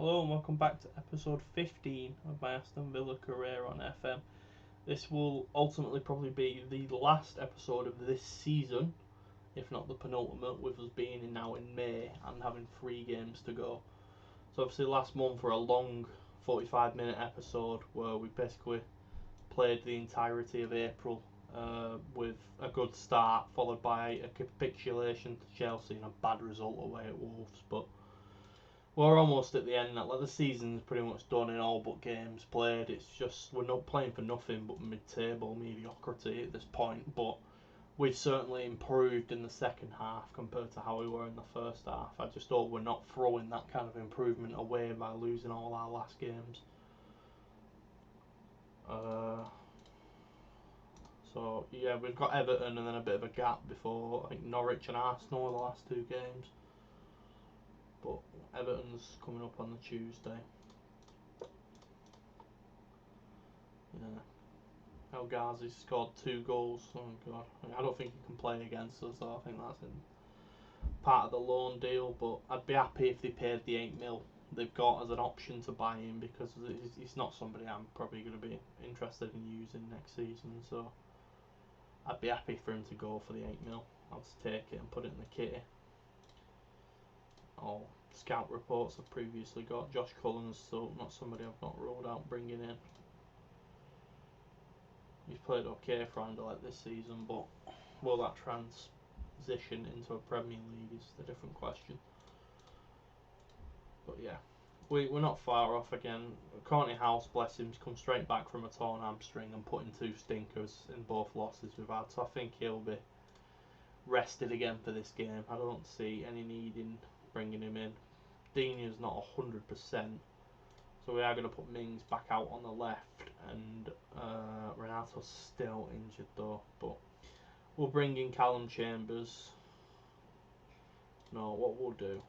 Hello and welcome back to episode 15 of my Aston Villa career on FM. This will ultimately probably be the last episode of this season, if not the penultimate, with us being now in May and having 3 games to go. So obviously last month were a long 45-minute episode where we basically played the entirety of April with a good start, followed by a capitulation to Chelsea and a bad result away at Wolves. But we're almost at the end. Like the season's pretty much done in all but games played. It's just we're not playing for nothing but mid-table mediocrity at this point. But we've certainly improved in the second half compared to how we were in the first half. I just hope we're not throwing that kind of improvement away by losing all our last games. So yeah, we've got Everton and then a bit of a gap before I think Norwich and Arsenal are the last 2 games. But Everton's coming up on the Tuesday. Yeah. El Ghazi's scored 2 goals. Oh god, I don't think he can play against us. So I think that's in part of the loan deal. But I'd be happy if they paid the 8 mil they've got as an option to buy him, because he's not somebody I'm probably going to be interested in using next season. So I'd be happy for him to go for the 8 mil. I'll just take it and put it in the kitty. All scout reports I've previously got. Josh Cullen's still not somebody I've not ruled out bringing in. He's played okay for Anderlecht this season, but will that transition into a Premier League is the different question. But yeah, we're not far off again. Courtney House, bless him, has come straight back from a torn hamstring and put in 2 stinkers in both losses we've had, so I think he'll be rested again for this game. I don't see any need in bringing him in. Dini's not 100%, so we are going to put Mings back out on the left, and Renato's still injured though, but we'll bring in Callum Chambers. No, what we'll do,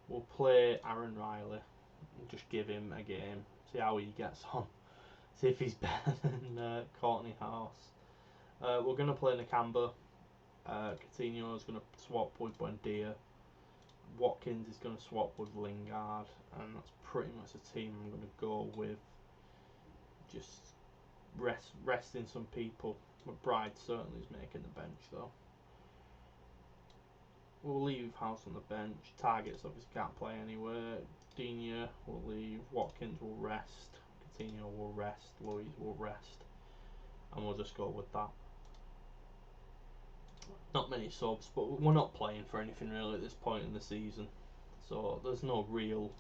we'll play Aaron Riley and just give him a game, see how he gets on, see if he's better than Courtney House. We're going to play Nakamba. Coutinho is going to swap with Buendia. Watkins is going to swap with Lingard, and that's pretty much the team I'm going to go with. Just resting some people. McBride certainly is making the bench though. We'll leave House on the bench. Targets obviously can't play anywhere. Digne will leave. Watkins will rest. Coutinho will rest. Luiz will rest. And we'll just go with that. Not many subs, but we're not playing for anything really at this point in the season. So there's no real...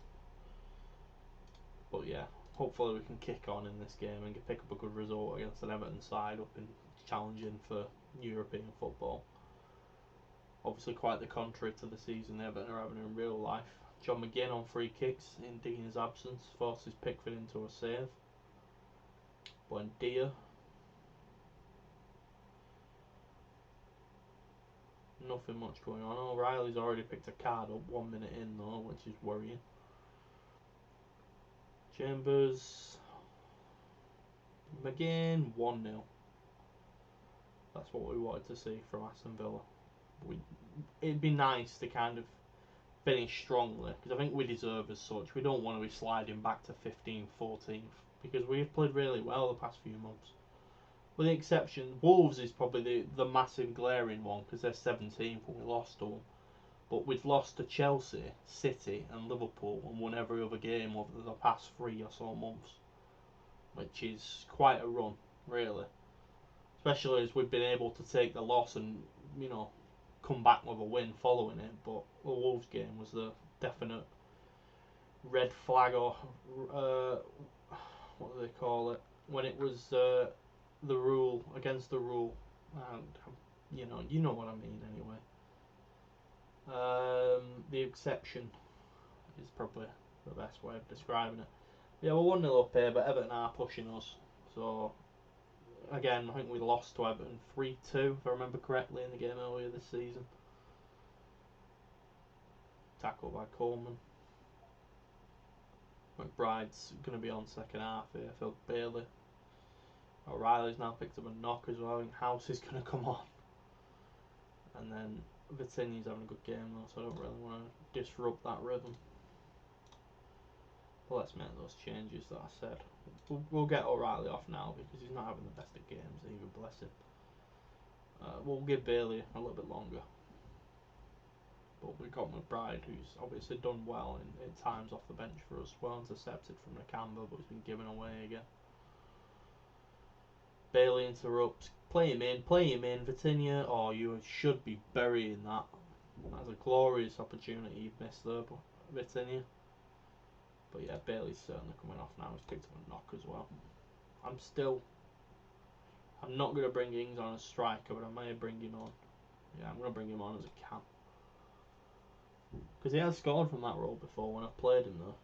But yeah, hopefully we can kick on in this game and pick up a good result against an Everton side up in challenging for European football. Obviously quite the contrary to the season Everton are having in real life. John McGinn on free kicks in Dean's absence forces Pickford into a save. Buendia. Nothing much going on. O'Reilly's already picked a card up 1 minute in though, which is worrying. Chambers. McGinn 1-0. That's what we wanted to see from Aston Villa. It'd be nice to kind of finish strongly, because I think we deserve as such. We don't want to be sliding back to 15th, 14th, because we've played really well the past few months. With the exception, Wolves is probably the massive glaring one, because they're 17th when we lost to them. But we've lost to Chelsea, City and Liverpool and won every other game over the past 3 or so months, which is quite a run, really. Especially as we've been able to take the loss and, you know, come back with a win following it. But the Wolves game was the definite red flag, or what do they call it, when it was the rule against the rule, and you know what I mean anyway. The exception is probably the best way of describing it. Yeah, we're 1-0 up here, but Everton are pushing us. So again, I think we lost to Everton 3-2, if I remember correctly, in the game earlier this season. Tackle by Coleman. McBride's going to be on second half here. Phil Bailey. O'Reilly's now picked up a knock as well. I think House is going to come on. And then Vitinha's having a good game though, so I don't really want to disrupt that rhythm. But let's make those changes that I said. We'll get O'Reilly off now because he's not having the best of games either, bless him. We'll give Bailey a little bit longer. But we've got McBride, who's obviously done well in times off the bench for us. Well intercepted from Nakamba, but he's been given away again. Bailey interrupts. Play him in, Vitinha. Oh, you should be burying that. That's a glorious opportunity you've missed there, Vitinha. But yeah, Bailey's certainly coming off now. He's picked up a knock as well. I'm not going to bring Ings on as striker, but I may bring him on. Yeah, I'm going to bring him on as a cam. Because he has scored from that role before when I've played him though.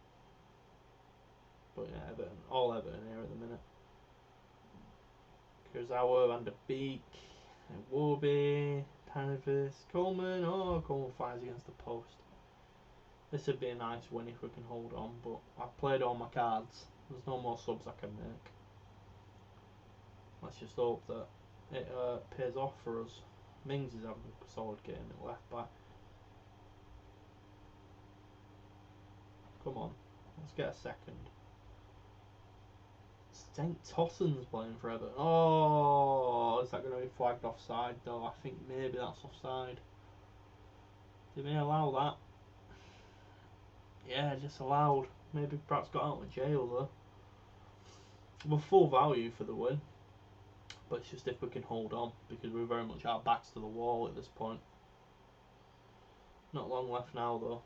But yeah, Everton, all Everton here at the minute. Kurzawa, Van der Beek, Iwobi, Tanavis, Coleman. Oh, Coleman fires against the post. This would be a nice win if we can hold on, but I've played all my cards. There's no more subs I can make. Let's just hope that it pays off for us. Mings is having a solid game at left back. Come on, let's get a second. St. Tossen's playing for Everton. Oh, is that going to be flagged offside though? I think maybe that's offside. They may allow that. Yeah, disallowed. Maybe perhaps got out of jail though. We're full value for the win. But it's just if we can hold on, because we're very much our backs to the wall at this point. Not long left now though.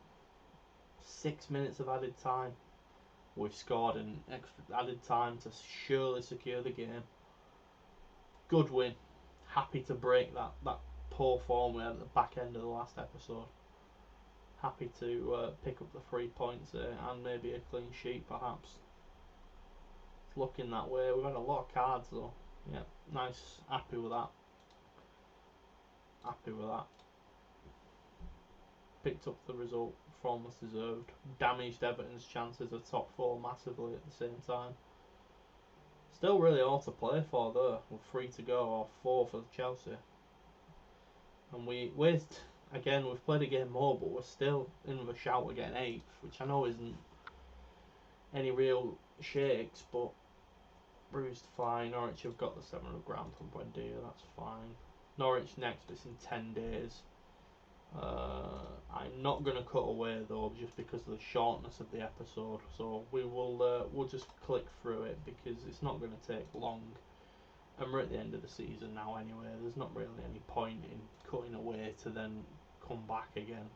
6 minutes of added time. We've scored an extra added time to surely secure the game. Good win. Happy to break that poor form we had at the back end of the last episode. Happy to pick up the 3 points and maybe a clean sheet perhaps. It's looking that way. We've had a lot of cards though. Yeah, nice. Happy with that. Happy with that. Picked up the result, almost deserved. Damaged Everton's chances of top 4 massively at the same time. Still really all to play for though. We're 3 to go, or 4 for Chelsea. And we've played a game more, but we're still in with a shout of getting 8th, which I know isn't any real shakes, but bruised fine. Norwich have got the 700 ground from Buendia, that's fine. Norwich next, but it's in 10 days. I'm not going to cut away though, just because of the shortness of the episode. So we'll just click through it because it's not going to take long. And we're at the end of the season now anyway. There's not really any point in cutting away to then come back again.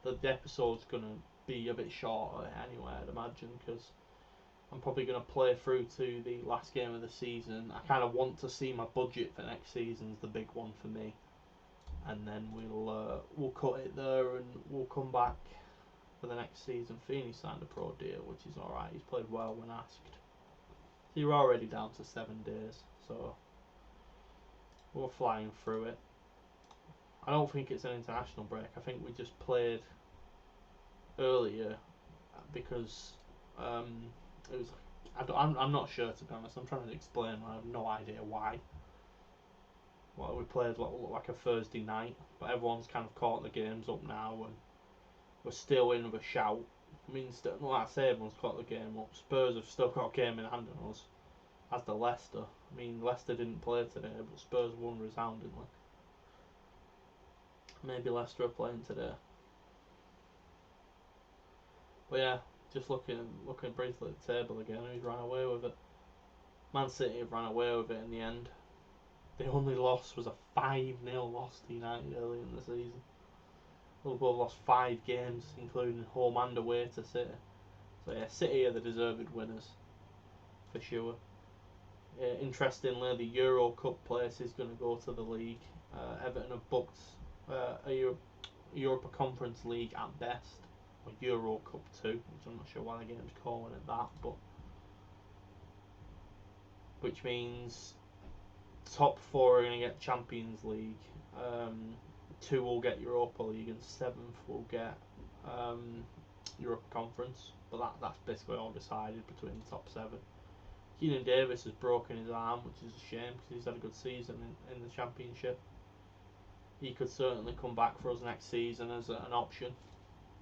The episode's going to be a bit shorter anyway, I'd imagine, because I'm probably going to play through to the last game of the season. I kind of want to see my budget for next season's the big one for me. And then we'll cut it there and we'll come back for the next season. Feeney signed a pro deal, which is alright. He's played well when asked. So you're already down to 7 days, so we're flying through it. I don't think it's an international break. I think we just played earlier because it was. I'm not sure, to be honest. I'm trying to explain. I have no idea why. Well, we played like a Thursday night, but everyone's kind of caught the games up now, and we're still in with a shout. I mean, like I say, everyone's caught the game up. Spurs have still got a game in hand on us, as do Leicester. I mean, Leicester didn't play today, but Spurs won resoundingly. Maybe Leicester are playing today. But yeah, just looking briefly at the table again, who's ran away with it. Man City have ran away with it in the end. The only loss was a 5-0 loss to United early in the season. Liverpool lost 5 games, including home and away to City. So yeah, City are the deserved winners, for sure. Interestingly, the Euro Cup place is going to go to the league. Everton have booked a Europa Conference League at best, or Euro Cup 2, which I'm not sure why the game's calling it that, but which means top 4 are going to get Champions League, 2 will get Europa League, and 7th will get Europa Conference. But that's basically all decided between the top 7. Keenan Davis has broken his arm, which is a shame because he's had a good season in the Championship. He could certainly come back for us next season as an option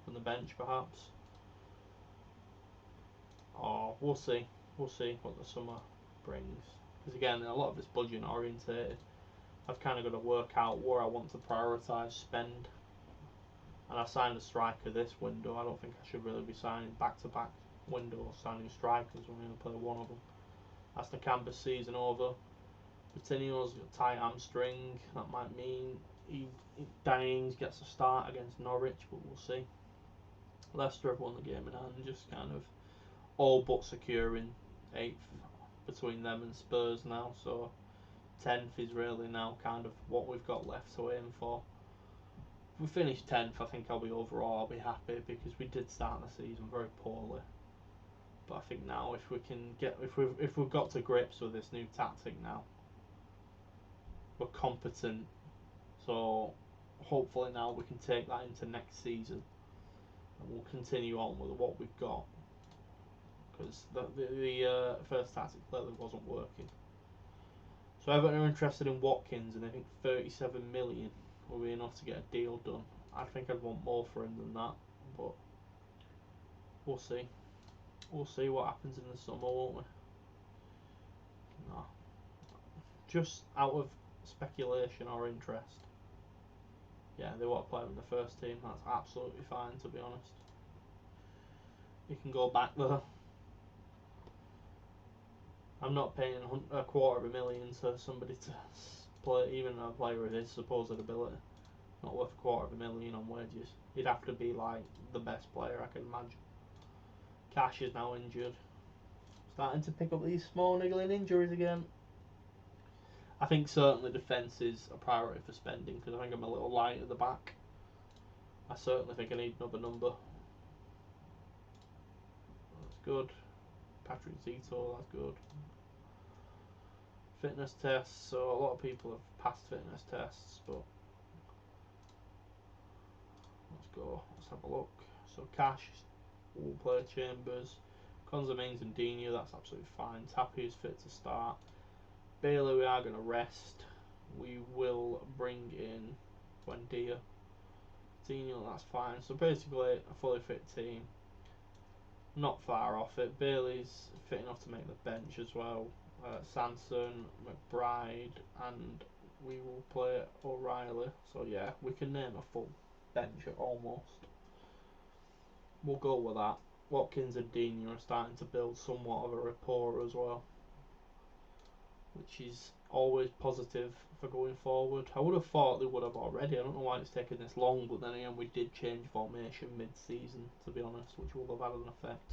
from the bench, perhaps. we'll see. We'll see what the summer brings. Because again, a lot of it's budget orientated. I've kind of got to work out where I want to prioritise spend. And I signed a striker this window. I don't think I should really be signing back-to-back windows, signing strikers when we only play one of them. Aston Campus season over. Coutinho's got a tight hamstring. That might mean Dines gets a start against Norwich, but we'll see. Leicester have won the game in hand, just kind of all but securing 8th between them and Spurs now. So 10th is really now kind of what we've got left to aim for. If we finish 10th, I think I'll be happy because we did start the season very poorly. But I think now if we've got to grips with this new tactic now, we're competent. So hopefully now we can take that into next season and we'll continue on with what we've got. Because the first tactic clearly wasn't working. So Everton are interested in Watkins, and I think 37 million will be enough to get a deal done. I think I'd want more for him than that, but we'll see. We'll see what happens in the summer, won't we? No. Just out of speculation or interest. Yeah, they want to play him in the first team. That's absolutely fine, to be honest. He can go back there. I'm not paying $250,000 to somebody to play, even a player of his supposed ability. Not worth $250,000 on wages. He'd have to be like the best player I can imagine. Cash is now injured. Starting to pick up these small niggling injuries again. I think certainly defence is a priority for spending because I think I'm a little light at the back. I certainly think I need another number. That's good. Patrick Zito, that's good. Fitness tests, so a lot of people have passed fitness tests, but let's go. Let's have a look. So Cash, all player Chambers, Konza Mings and Dino, that's absolutely fine. Tappy is fit to start. Bailey we are going to rest. We will bring in Buendia. Dino, that's fine. So basically a fully fit team. Not far off it. Bailey's fit enough to make the bench as well. Sanson, McBride, and we will play O'Reilly. So yeah, we can name a full bench almost. We'll go with that. Watkins and Dino are starting to build somewhat of a rapport as well, which is always positive for going forward. I would have thought they would have already. I don't know why it's taken this long, but then again we did change formation mid-season, to be honest, which will have had an effect.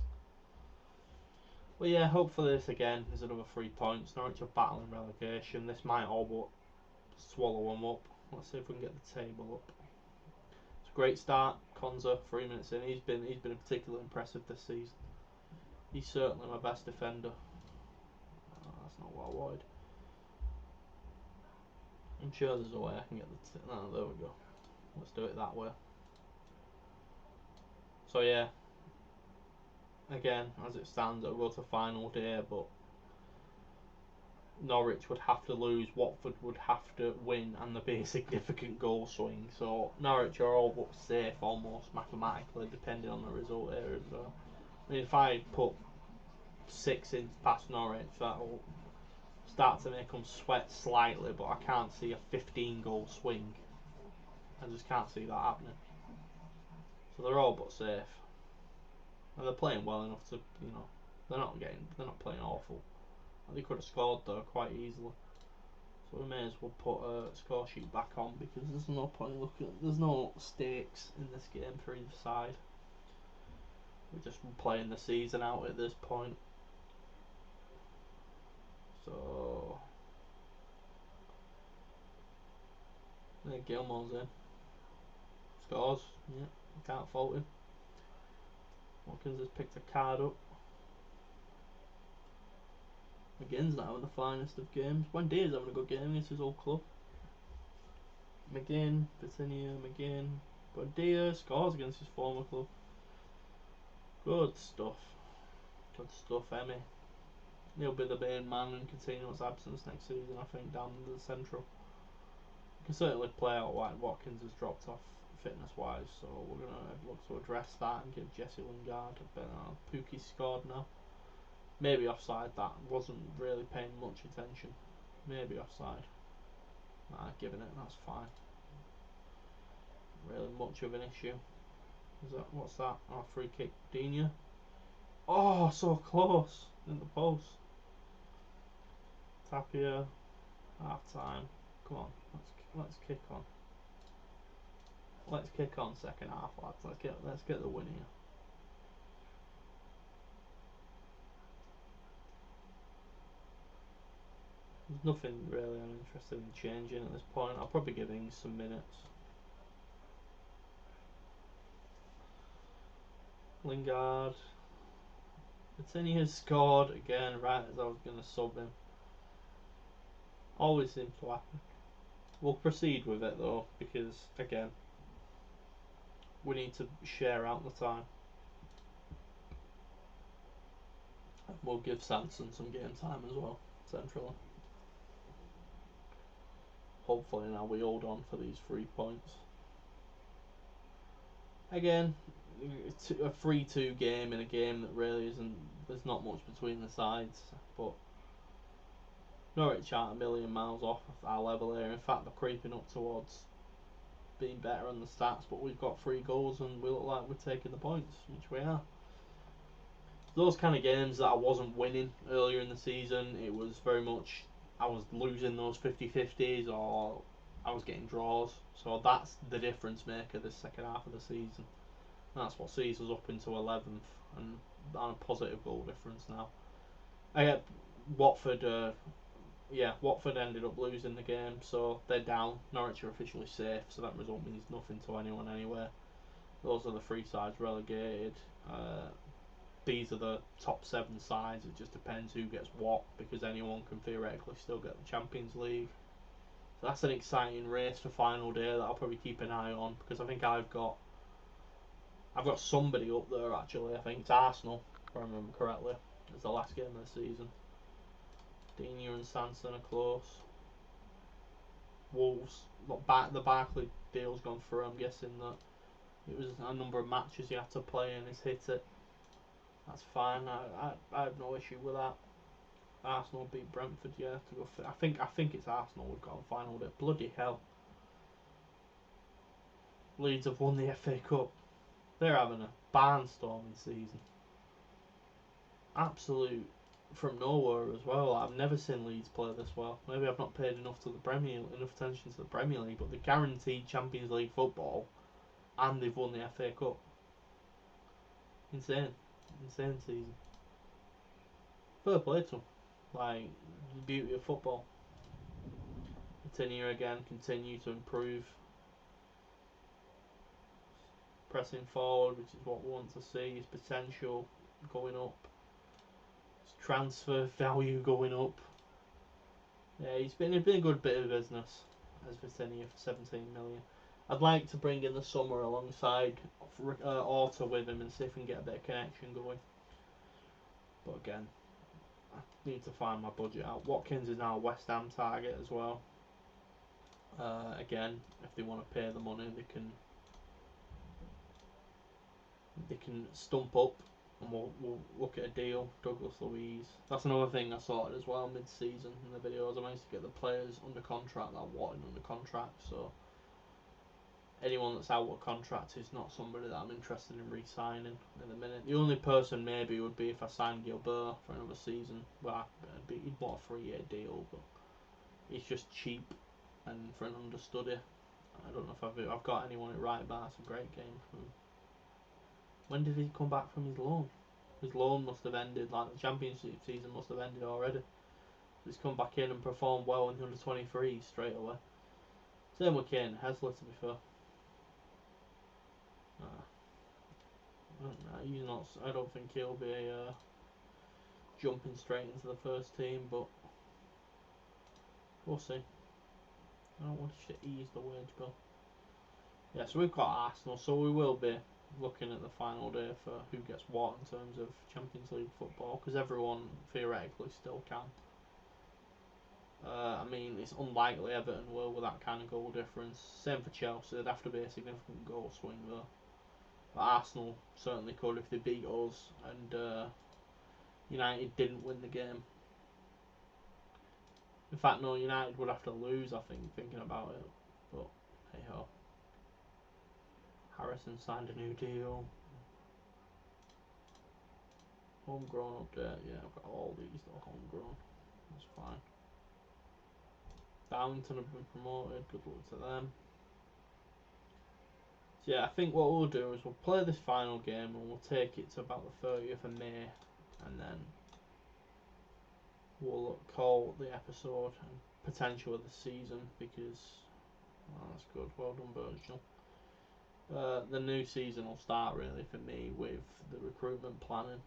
But yeah, hopefully this again is another 3 points. Norwich are battling relegation. This might all but swallow them up. Let's see if we can get the table up. It's a great start. Konza, 3 minutes in. He's been particularly impressive this season. He's certainly my best defender. Oh, that's not what I wanted. I'm sure there's a way I can get the no, there we go. Let's do it that way. So yeah, again, as it stands, it'll go to final day, but Norwich would have to lose, Watford would have to win, and there'd be a significant goal swing. So Norwich are all but safe, almost mathematically, depending on the result here as well. I mean, if I put 6 in past Norwich, that'll start to make them sweat slightly, but I can't see a 15-goal swing. I just can't see that happening. So they're all but safe. And they're playing well enough to, they're not playing awful. They could have scored though quite easily. So we may as well put a score sheet back on because there's no point looking. There's no stakes in this game for either side. We're just playing the season out at this point. So there, Gilmore's in. Scores. Yeah, can't fault him. Watkins has picked a card up. McGinn's not having the finest of games. Buendia's having a good game against his old club. McGinn, Coutinho, McGinn. Buendia scores against his former club. Good stuff. Good stuff, Emmy. He'll be the main man in Coutinho's absence next season, I think, down in the central. We can certainly play out why Watkins has dropped off fitness-wise, so we're going to look to address that and give Jesse Lingard a bit. Pookie's scored now. Maybe offside. That wasn't really paying much attention. Maybe offside. Giving it. That's fine. Really much of an issue. Is that what's that? Oh, free kick. Dina. Oh, so close in the post. Tapia. Half time. Come on. Let's kick on. Let's kick on second half, lads. Let's get the win here. There's nothing really I'm interested in changing at this point. I'll probably give Ings some minutes. Lingard. Coutinho has scored again right as I was going to sub him. Always seems to happen. We'll proceed with it though, because again, we need to share out the time. We'll give Sanson some game time as well, centrally. Hopefully now we hold on for these 3 points. Again, it's a 3-2 game in a game that really isn't. There's not much between the sides, but Norwich aren't a million miles off our level here. In fact, they're creeping up towards being better on the stats, but we've got 3 goals and we look like we're taking the points, which we are. Those kind of games that I wasn't winning earlier in the season, it was very much I was losing those 50-50s or I was getting draws. So that's the difference maker this second half of the season. That's what sees us up into 11th and on a positive goal difference now. Watford. Watford ended up losing the game, so they're down. Norwich are officially safe, so that result means nothing to anyone anywhere. Those are the 3 sides relegated. These are the top 7 sides. It just depends who gets what, because anyone can theoretically still get the Champions League. So that's an exciting race for final day that I'll probably keep an eye on, because I think I've got somebody up there actually. I think it's Arsenal, if I remember correctly. It's the last game of the season. Dina and Sanson are close. Wolves, the Barkley deal's gone through. I'm guessing that it was a number of matches he had to play and he's hit it. That's fine. I have no issue with that. Arsenal beat Brentford, yeah. To go I think it's Arsenal we've got on final day. Bloody hell. Leeds have won the FA Cup. They're having a barnstorming season. Absolute from nowhere as well. I've never seen Leeds play this well. Maybe I've not paid enough attention to the Premier League, but they're guaranteed Champions League football and they've won the FA Cup. Insane season. Fair play to them. Like, the beauty of football. Coutinho again, continue to improve. Pressing forward, which is what we want to see. His potential going up. His transfer value going up. Yeah, he's been a good bit of business as Coutinho for 17 million. I'd like to bring in the summer alongside Orta with him and see if we can get a bit of connection going. But again, I need to find my budget out. Watkins is now a West Ham target as well. Again, if they want to pay the money, they can stump up, and we'll look at a deal. Douglas Luiz. That's another thing I sorted as well mid-season in the videos. I managed to get the players under contract that I wanted under contract. So anyone that's out of contract is not somebody that I'm interested in re-signing in the minute. The only person maybe would be if I signed Gilbert for another season. Well, he'd want a 3-year deal, but he's just cheap and for an understudy. I don't know if I've got anyone at right back. It's a great game for him. When did he come back from his loan? His loan must have ended, like the championship season must have ended already. He's come back in and performed well in the under-23 straight away. Same with Kane Hesler, to be fair. He's not. I don't think he'll be jumping straight into the first team, but we'll see. I don't want to ease the wage bill. Yeah, so we've got Arsenal, so we will be looking at the final day for who gets what in terms of Champions League football, because everyone theoretically still can. I mean, it's unlikely Everton will with that kind of goal difference. Same for Chelsea, there'd have to be a significant goal swing though. But Arsenal certainly could if they beat us, and United didn't win the game. In fact, no, United would have to lose, I think, thinking about it. But, hey ho. Harrison signed a new deal. Homegrown update, yeah, I've got all these that are homegrown. That's fine. Darlington have been promoted, good luck to them. So yeah, I think what we'll do is we'll play this final game and we'll take it to about the 30th of May, and then we'll call the episode and potential of the season, because that's good, well done Virgil. The new season will start really for me with the recruitment planning.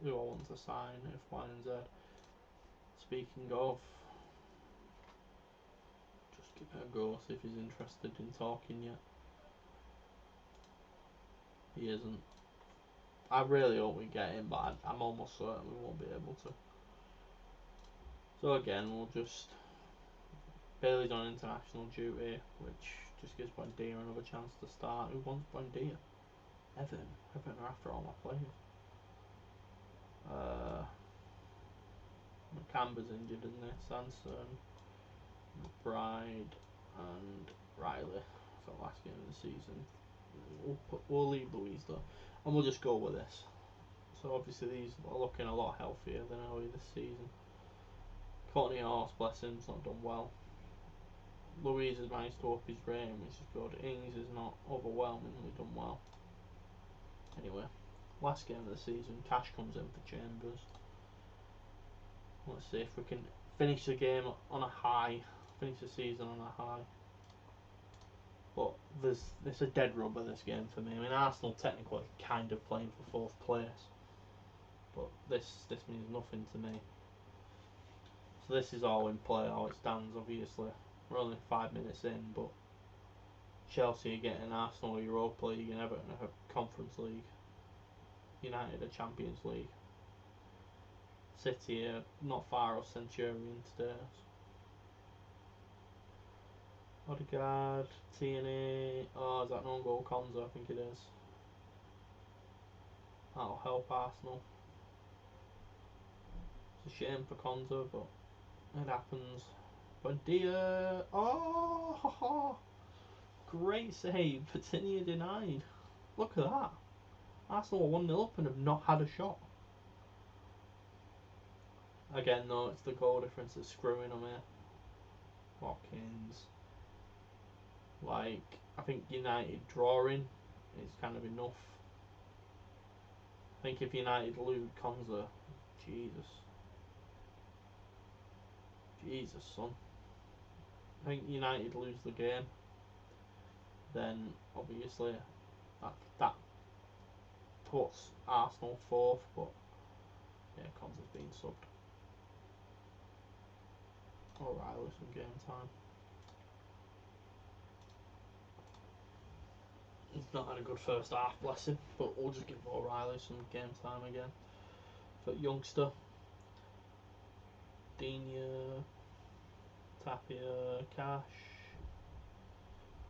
Who I want to sign, F, Y and Z. Speaking of, just give it a go, see if he's interested in talking yet. He isn't. I really hope we get him, but I'm almost certain we won't be able to. So again, we'll just... Bailey's on international duty, which just gives Buendia another chance to start. Who wants Buendia? Everton. Everton are after all my players. McCamber's injured, isn't he? Sanson, McBride, and Riley for the last game of the season. We'll leave Louise though, and we'll just go with this. So obviously these are looking a lot healthier than earlier this season. Courtney Horse, bless him, has not done well. Louise has managed to up his rating, which is good. Ings is not overwhelmingly done well. Anyway, last game of the season, Cash comes in for Chambers. Let's see if we can finish the game on a high, finish the season on a high. But it's a dead rubber, this game for me. I mean, Arsenal technically kind of playing for 4th place, but this means nothing to me. So this is all in play, how it stands. Obviously, we're only 5 minutes in, but Chelsea are getting Arsenal Europa League and Everton a Conference League. United a Champions League. City are not far off Centurion today. Odegaard, Tierney. Oh, is that an own goal? Konza, I think it is. That'll help Arsenal. It's a shame for Konza, but it happens. Buendia. Oh, great save. Patinia denied. Look at that. Arsenal are 1-0 up and have not had a shot. Again, though, it's the goal difference that's screwing them here. Watkins. Like, I think United drawing is kind of enough. I think if United lose Konza, Jesus, son. I think United lose the game, then obviously that puts Arsenal 4th, but yeah, Konza's been subbed. O'Reilly some game time. He's not had a good first half, bless him, but we'll just give O'Reilly some game time again. For youngster, Digne, Tapia, Cash.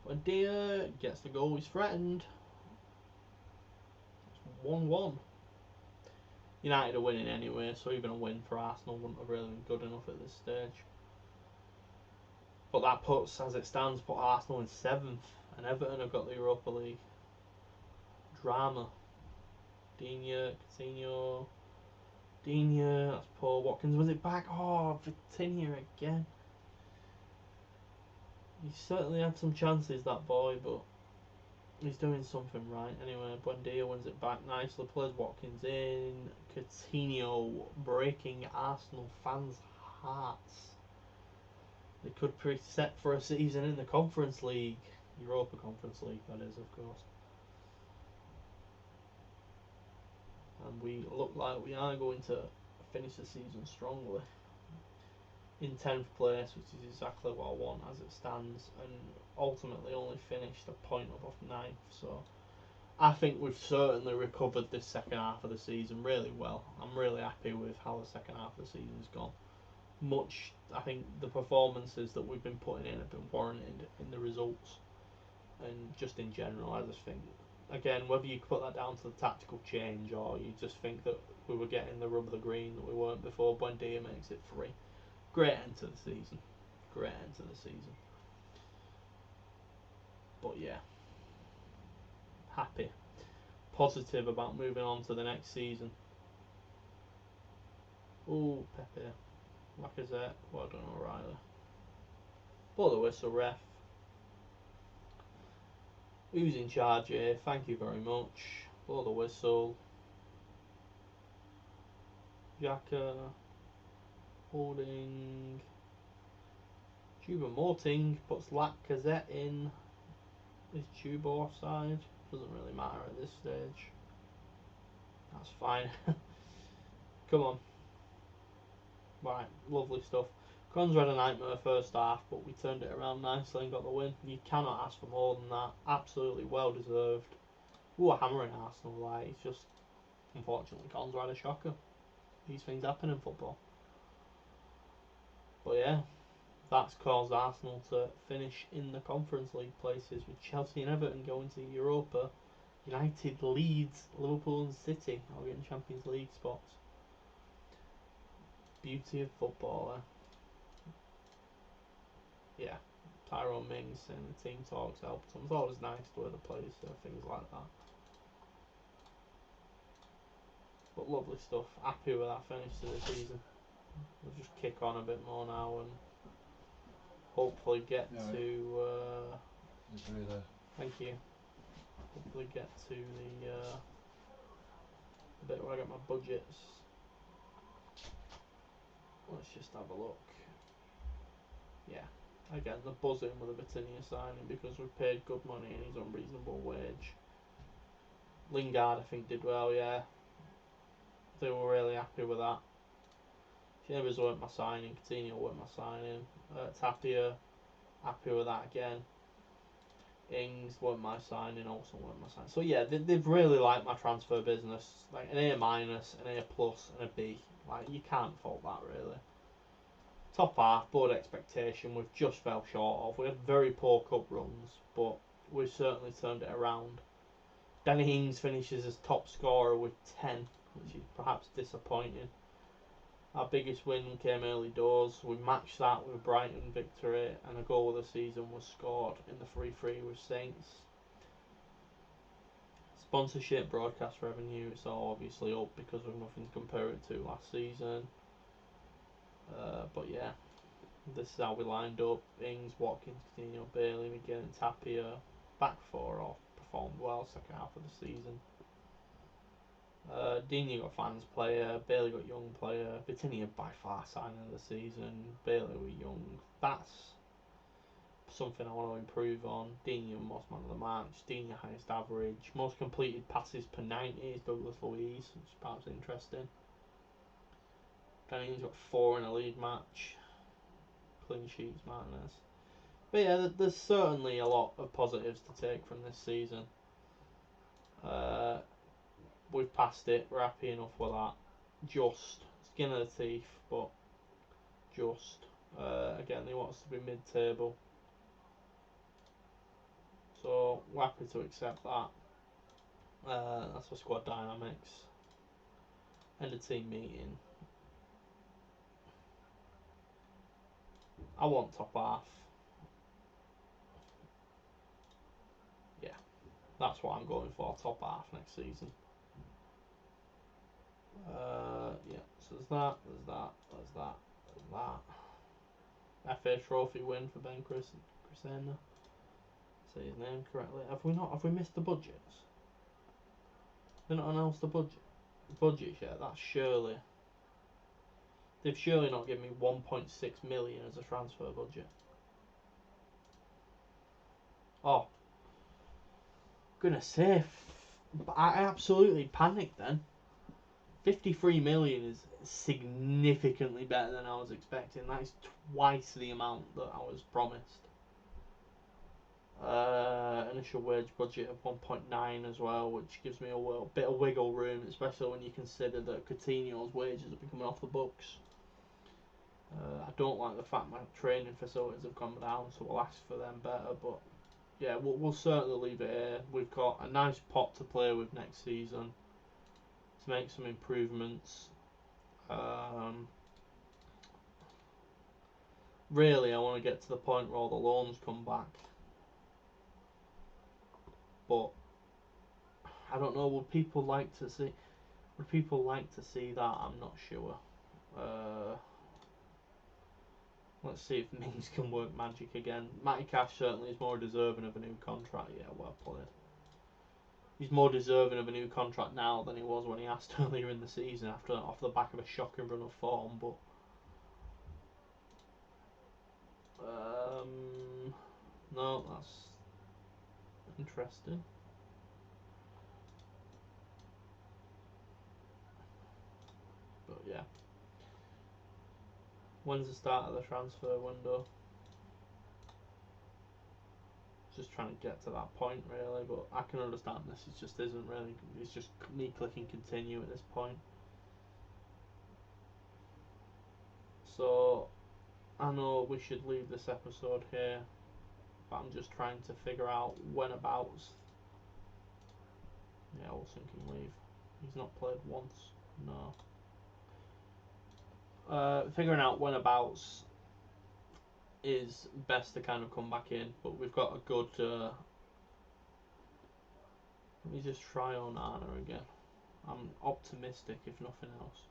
Buendia gets the goal, he's threatened. It's 1-1. United are winning anyway, so even a win for Arsenal wouldn't have really been good enough at this stage. But that puts, as it stands, put Arsenal in 7th, and Everton have got the Europa League. Drama. Digne, Coutinho. Digne, that's poor. Watkins, was it back? Oh, Vitinha again. He certainly had some chances, that boy, but he's doing something right. Anyway, Buendia wins it back nicely, plays Watkins in. Coutinho breaking Arsenal fans' hearts. They could be set for a season in the Conference League. Europa Conference League, that is, of course. And we look like we are going to finish the season strongly. In 10th place, which is exactly what I want as it stands, and ultimately only finished a point above 9th. So I think we've certainly recovered this second half of the season really well. I'm really happy with how the second half of the season's gone. I think the performances that we've been putting in have been warranted in the results, and just in general, I just think again, whether you put that down to the tactical change or you just think that we were getting the rub of the green that we weren't before, Buendia makes it 3. Great end to the season. Great end to the season. But yeah, happy. Positive about moving on to the next season. Ooh, Pepe. Lacazette. Well done, O'Reilly. Blow the whistle, ref. Who's in charge here? Thank you very much. Blow the whistle. Xhaka. Holding. Choupo-Moting puts Lacazette in. Is Choupo offside? Doesn't really matter at this stage. That's fine. Come on. Right, lovely stuff. Cons had a nightmare first half, but we turned it around nicely and got the win. You cannot ask for more than that. Absolutely well deserved. Ooh, a hammer in Arsenal. Like, it's just, unfortunately, Cons had a shocker. These things happen in football. But yeah, that's caused Arsenal to finish in the Conference League places with Chelsea and Everton going to Europa. United, Leeds, Liverpool and City are getting Champions League spots. Beauty of football, Yeah. Tyrone Mings saying the team talks helped them. It's always nice to hear the players say things like that. But lovely stuff. Happy with that finish to the season. We'll just kick on a bit more now and hopefully get to. Thank you. Hopefully get to the bit where I get my budgets. Let's just have a look. Yeah. Again, the buzzing with the Batinia signing because we paid good money and he's on reasonable wage. Lingard, I think, did well, yeah. They were really happy with that. Chambers weren't my signing. Coutinho weren't my signing. Tapia, happy with that again. Ings weren't my signing. Olsen weren't my signing. So yeah, they've really liked my transfer business. Like an A minus, an A plus, and a B. Like you can't fault that really. Top half, board expectation, we've just fell short of. We had very poor cup runs, but we've certainly turned it around. Danny Ings finishes as top scorer with 10, which is perhaps disappointing. Our biggest win came early doors. We matched that with Brighton victory, and a goal of the season was scored in the 3-3 with Saints. Sponsorship, broadcast revenue, it's all obviously up because we've nothing to compare it to last season. But yeah, this is how we lined up. Ings, Watkins, Coutinho, Bailey, McGinn and Tapia. Back 4 all performed well second half of the season. Dini got fans player, Bailey got young player, Batinia by far signing of the season, Bailey were young. That's something I want to improve on. Dini most man of the match, Dini highest average, most completed passes per 90 is Douglas Luiz, which is perhaps interesting. Danny's got 4 in a league match, clean sheets Martinez. But yeah, there's certainly a lot of positives to take from this season. We've passed it, we're happy enough with that. Just skin of the teeth, but just. Again, they want us to be mid-table, so we're happy to accept that. That's for squad dynamics. End of team meeting. I want top half. Yeah, that's what I'm going for, top half next season. Yeah, so there's that, there's that, there's that, there's that. FA Trophy win for Ben Chrisena. Say his name correctly. Have we missed the budgets? They've not announced the budgets yet. That's surely. They've surely not given me 1.6 million as a transfer budget. Oh, goodness sake! I absolutely panicked then. 53 million is significantly better than I was expecting. That is twice the amount that I was promised. Initial wage budget of 1.9 as well, which gives me a bit of wiggle room, especially when you consider that Coutinho's wages have been coming off the books. I don't like the fact my training facilities have come down, so we'll ask for them better, but yeah, we'll certainly leave it here. We've got a nice pot to play with next season to make some improvements. Really, I want to get to the point where all the loans come back, but I don't know. Would people like to see? Would people like to see that? I'm not sure. Uh, let's see if Mings can work magic again. Matty Cash certainly is more deserving of a new contract. Yeah, well played. He's more deserving of a new contract now than he was when he asked earlier in the season after off the back of a shocking run of form. But no, that's interesting. But yeah, when's the start of the transfer window? Just trying to get to that point really, but I can understand this. It just isn't really. It's just me clicking continue at this point. So I know we should leave this episode here, but I'm just trying to figure out whenabouts. Yeah, Olsen can leave. He's not played once. No. Figuring out whenabouts is best to kind of come back in, but we've got a good. Let me just try on Anna again. I'm optimistic, if nothing else,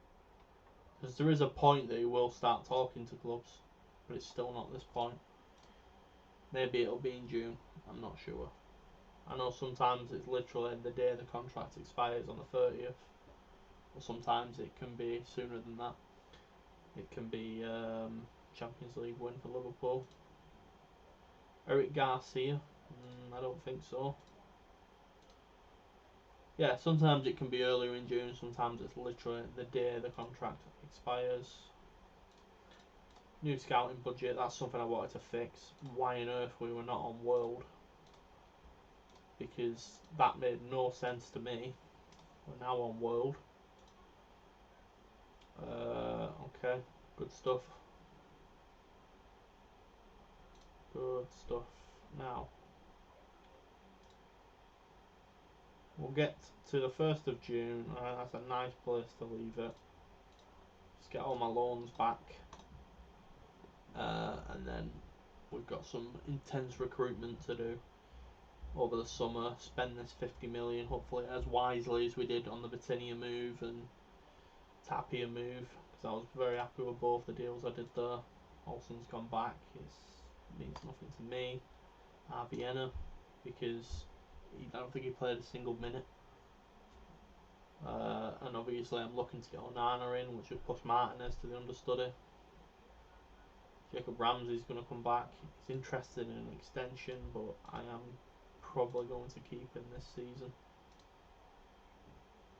because there is a point that he will start talking to clubs, but it's still not this point. Maybe it'll be in June. I'm not sure. I know sometimes it's literally the day the contract expires on the 30th, or sometimes it can be sooner than that. It can be Champions League win for Liverpool. Eric Garcia, I don't think so. Yeah, sometimes it can be earlier in June, sometimes it's literally the day the contract expires. New scouting budget, that's something I wanted to fix. Why on earth we were not on World? Because that made no sense to me. We're now on World. Okay, good stuff. Good stuff. Now, we'll get to the 1st of June. That's a nice place to leave it. Just get all my loans back. And then we've got some intense recruitment to do over the summer. Spend this 50 million, hopefully as wisely as we did on the Batinia move and Tapia move, because I was very happy with both the deals I did there. Olsen's gone back. It means nothing to me. Vienna, because I don't think he played a single minute. And obviously I'm looking to get Onana in, which would push Martinez to the understudy. Jacob Ramsey's going to come back. He's interested in an extension, but I am probably going to keep him this season.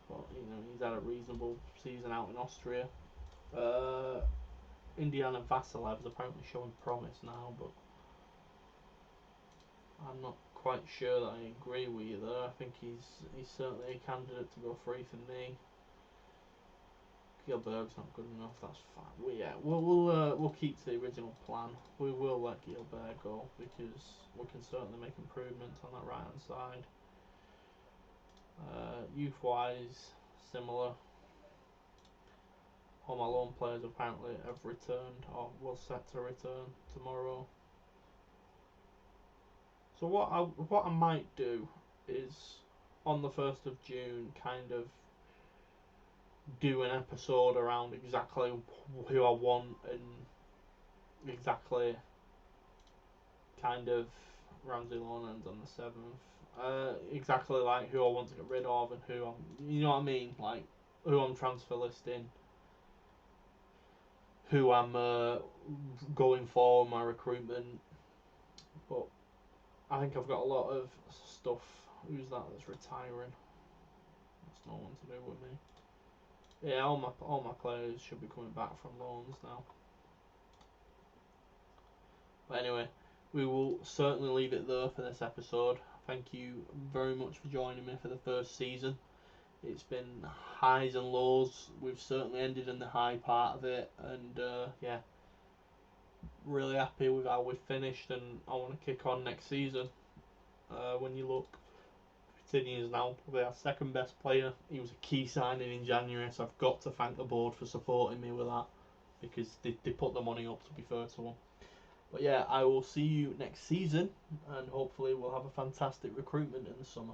But he's had a reasonable season out in Austria. Indiana Vasilev's apparently showing promise now, but I'm not quite sure that I agree with you there. I think he's certainly a candidate to go free for me. Gilbert's not good enough. That's fine. We'll keep to the original plan. We will let Gilbert go because we can certainly make improvements on that right hand side. Youth wise, similar. All my loan players apparently have returned or will set to return tomorrow. So what I might do is on the 1st of June kind of do an episode around exactly who I want and exactly kind of Ramsey loan ends on the 7th. Exactly like who I want to get rid of and who I'm, you know what I mean, like who I'm transfer listing, who I'm going for my recruitment. But I think I've got a lot of stuff. Who's that's retiring? That's no one to do with me. Yeah, all my players should be coming back from loans now. But anyway, we will certainly leave it there for this episode. Thank you very much for joining me for the first season. It's been highs and lows. We've certainly ended in the high part of it, and yeah, really happy with how we've finished, and I want to kick on next season. When you look, Coutinho is now probably our second best player. He was a key signing in January, so I've got to thank the board for supporting me with that because they put the money up, to be fair to them. But yeah, I will see you next season, and hopefully we'll have a fantastic recruitment in the summer.